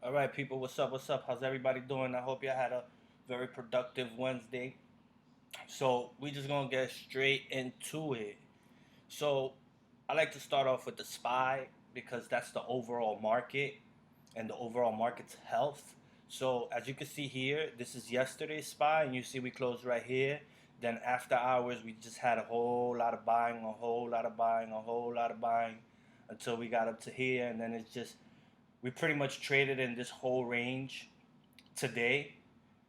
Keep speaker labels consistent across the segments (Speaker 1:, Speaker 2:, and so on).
Speaker 1: All right, people, what's up? What's up? How's everybody doing? I hope you had a very productive Wednesday. So, we just gonna get straight into it. So, I like to start off with the SPY because that's the overall market and the overall market's health. So, as you can see here, this is yesterday's SPY, and you see we closed right here. Then, after hours, we just had a whole lot of buying, a whole lot of buying, a whole lot of buying until we got up to here, and then it's just we pretty much traded in this whole range today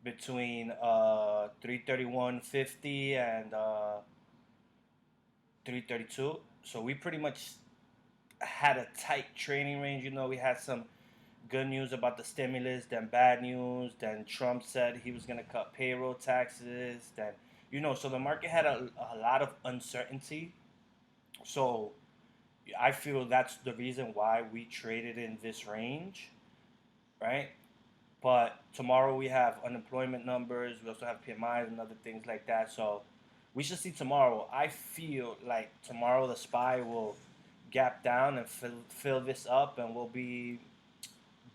Speaker 1: between 331.50 and 332. So we pretty much had a tight trading range. You know, we had some good news about the stimulus, then bad news, then Trump said he was going to cut payroll taxes, then so the market had a lot of uncertainty. So I feel that's the reason why we traded in this range, right? But tomorrow we have unemployment numbers. We also have PMIs and other things like that. So we should see tomorrow. I feel like tomorrow the SPY will gap down and fill this up, and we'll be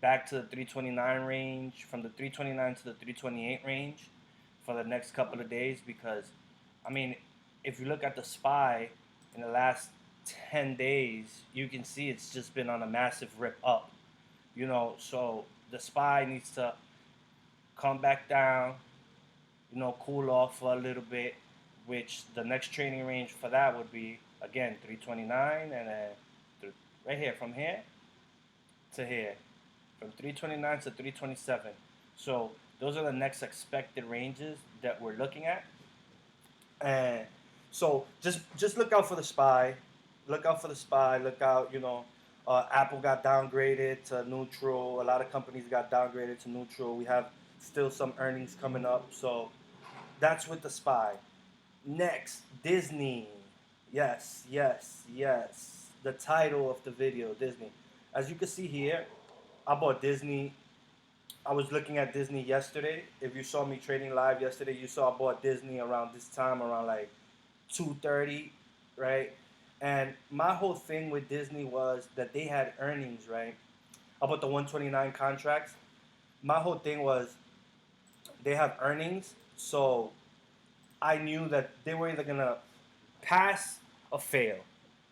Speaker 1: back to the 329 range, from the 329 to the 328 range for the next couple of days. Because, I mean, if you look at the SPY in the last 10 days, you can see it's just been on a massive rip up. So the SPY needs to come back down, cool off for a little bit, which the next trading range for that would be, again, 329, and then right here, from here to here, from 329 to 327. So those are the next expected ranges that we're looking at. And so just look out for the SPY. Look out for the SPY. Look out, Apple got downgraded to neutral. A lot of companies got downgraded to neutral. We have still some earnings coming up. So that's with the SPY. Next, Disney. Yes, yes, yes. The title of the video, Disney. As you can see here, I bought Disney. I was looking at Disney yesterday. If you saw me trading live yesterday, you saw I bought Disney around this time, around like 2:30, right? And my whole thing with Disney was that they had earnings, right? About the 129 contracts. My whole thing was they have earnings, so I knew that they were either gonna pass or fail,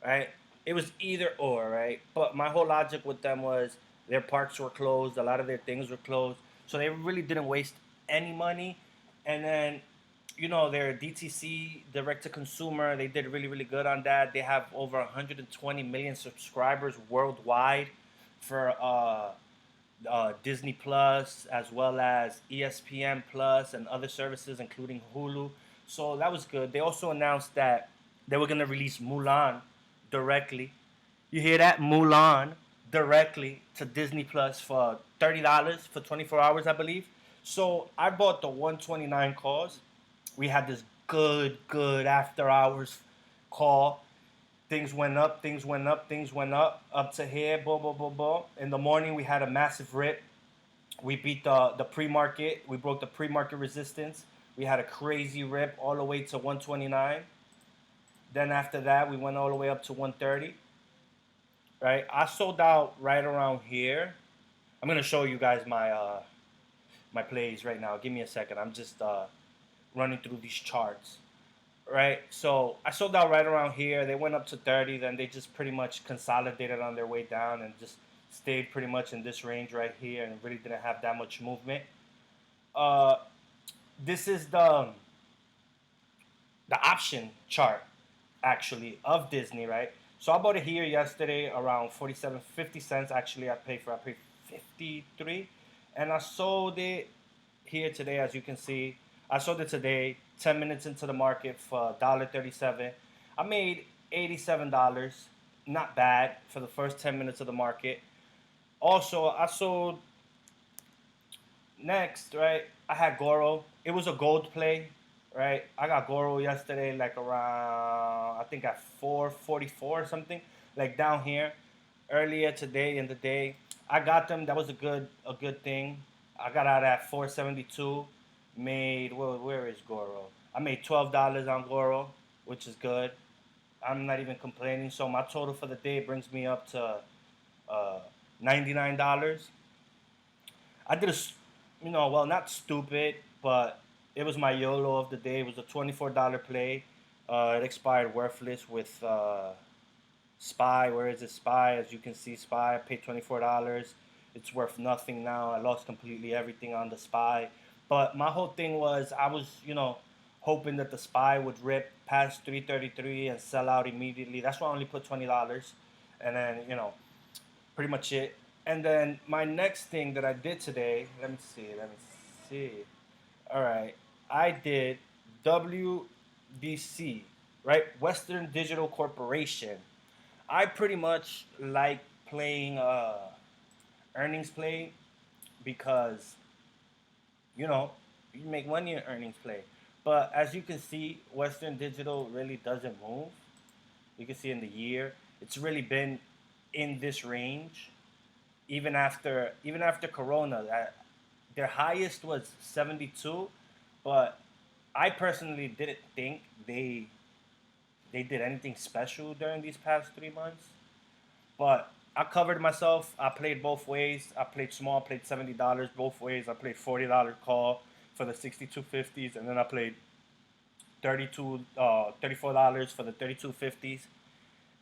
Speaker 1: right? It was either or, right? But my whole logic with them was their parks were closed, a lot of their things were closed, so they really didn't waste any money. And then, their DTC, direct to consumer, they did really, really good on that. They have over 120 million subscribers worldwide for Disney Plus, as well as ESPN Plus and other services, including Hulu. So that was good. They also announced that they were gonna release Mulan directly. You hear that? Mulan directly to Disney Plus for $30 for 24 hours, I believe. So I bought the 129 calls. We had this good after hours call. Things went up, things went up, things went up to here, boom, boom, boom, boom. In the morning, we had a massive rip. We beat the pre-market. We broke the pre-market resistance. We had a crazy rip all the way to 129. Then after that, we went all the way up to 130. Right? I sold out right around here. I'm gonna show you guys my plays right now. Give me a second. I'm just running through these charts. Right? So I sold out right around here. They went up to 30, then they just pretty much consolidated on their way down and just stayed pretty much in this range right here and really didn't have that much movement. Uh, this is the option chart actually of Disney, right? So I bought it here yesterday around 47.50 cents. Actually, I paid 53, and I sold it here today. As you can see, I sold it today, 10 minutes into the market for $1.37. I made $87. Not bad for the first 10 minutes of the market. Also, I sold next, right? I had Goro. It was a gold play, right? I got Goro yesterday, like around I think at 4:44 or something, like down here. Earlier today in the day, I got them. That was a good thing. I got out at 472. Made where is Goro? I made $12 on Goro, which is good. I'm not even complaining. So my total for the day brings me up to $99. I did well, not stupid, but it was my YOLO of the day. It was a $24 play. It expired worthless with SPY. Where is it? SPY. As you can see, SPY. I paid $24. It's worth nothing now. I lost completely everything on the SPY. But my whole thing was I was, hoping that the SPY would rip past 333 and sell out immediately. That's why I only put $20. And then, pretty much it. And then my next thing that I did today, let me see. All right, I did WDC, right? Western Digital Corporation. I pretty much like playing earnings play because you know you make money in earnings play. But as you can see, Western Digital really doesn't move. You can see in the year, it's really been in this range even after Corona. Their highest was 72, but I personally didn't think they did anything special during these past 3 months. But I covered myself. I played both ways. I played small, played $70 both ways. I played $40 call for the 6250s, and then I played $34 for the 3250s.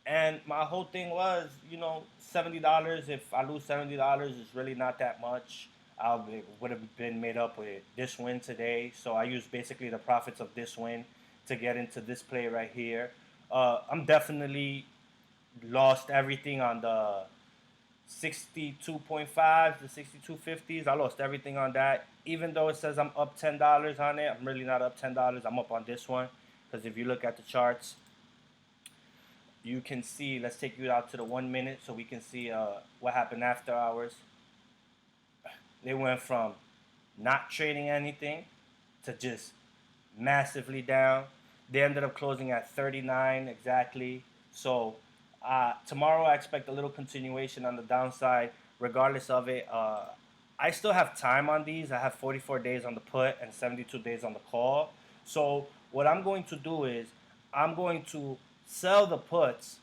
Speaker 1: And my whole thing was, $70. If I lose $70, it's really not that much. It would have been made up with this win today. So I used basically the profits of this win to get into this play right here. I'm definitely lost everything on the 62.5, the 6250s. I lost everything on that. Even though it says I'm up $10 on it, I'm really not up $10. I'm up on this one. Because if you look at the charts, you can see, let's take you out to the 1 minute so we can see what happened after hours. They went from not trading anything to just massively down. They ended up closing at 39 exactly. So tomorrow I expect a little continuation on the downside. Regardless of it, I still have time on these. I have 44 days on the put and 72 days on the call. So what I'm going to do is I'm going to sell the puts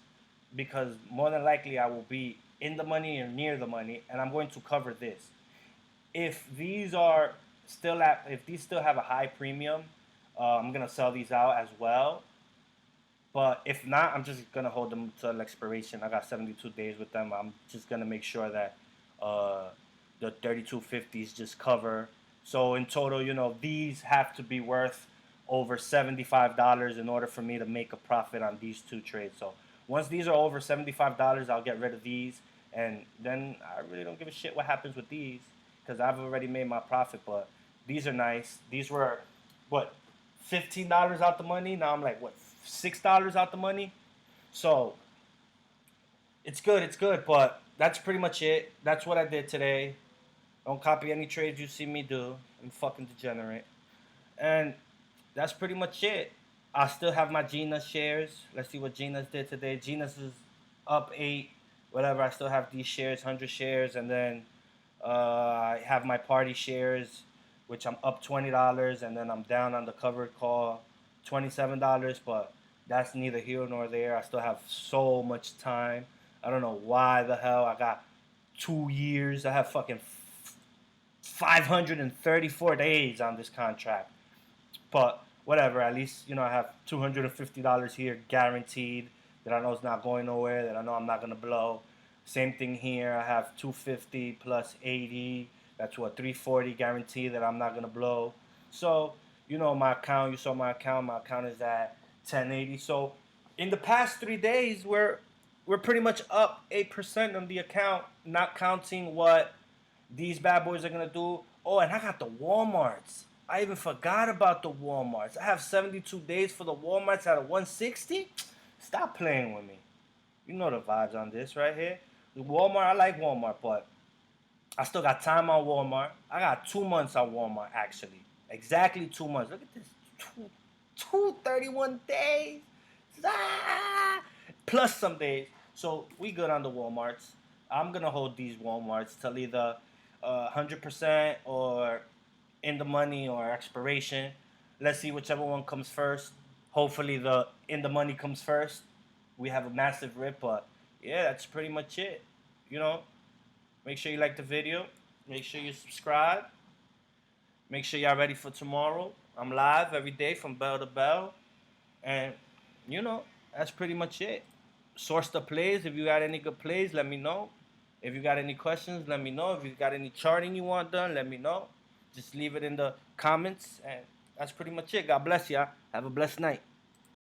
Speaker 1: because more than likely I will be in the money or near the money, and I'm going to cover this. If these still have a high premium, I'm gonna sell these out as well. But if not, I'm just gonna hold them till expiration. I got 72 days with them. I'm just gonna make sure that uh, the 3250s just cover. So in total, these have to be worth over $75 in order for me to make a profit on these two trades. So once these are over $75, I'll get rid of these, and then I really don't give a shit what happens with these because I've already made my profit. But these are nice. These were what, $15 out the money. Now I'm like what, $6 out the money. So it's good. It's good. But that's pretty much it. That's what I did today. Don't copy any trades you see me do. I'm fucking degenerate. And that's pretty much it. I still have my Gina shares. Let's see what Gina's did today. Gina's is up 8, whatever. I still have these shares, 100 shares, and then I have my party shares, which I'm up $20, and then I'm down on the covered call, $27. But that's neither here nor there. I still have so much time. I don't know why the hell I got 2 years. I have fucking 534 days on this contract. But whatever, at least I have $250 here guaranteed that I know is not going nowhere, that I know I'm not gonna blow. Same thing here. I have 250 plus 80. That's what, 340 guaranteed that I'm not gonna blow. So my account. You saw my account. My account is at 1080. So in the past 3 days, we're pretty much up 8% on the account, not counting what these bad boys are gonna do. Oh, and I got the Walmarts. I even forgot about the Walmarts. I have 72 days for the Walmarts at a 160. Stop playing with me. You know the vibes on this right here. The Walmart, I like Walmart, but I still got time on Walmart. I got 2 months on Walmart, actually. Exactly 2 months. Look at this. 231 days. Ah! Plus some days. So we good on the Walmarts. I'm going to hold these Walmarts till either 100% or in the money or expiration. Let's see whichever one comes first. Hopefully the in the money comes first. We have a massive rip, but yeah, that's pretty much it. Make sure you like the video. Make sure you subscribe. Make sure y'all ready for tomorrow. I'm live every day from bell to bell. And, you know, that's pretty much it. Source the plays. If you got any good plays, let me know. If you got any questions, let me know. If you got any charting you want done, let me know. Just leave it in the comments. And that's pretty much it. God bless y'all. Have a blessed night.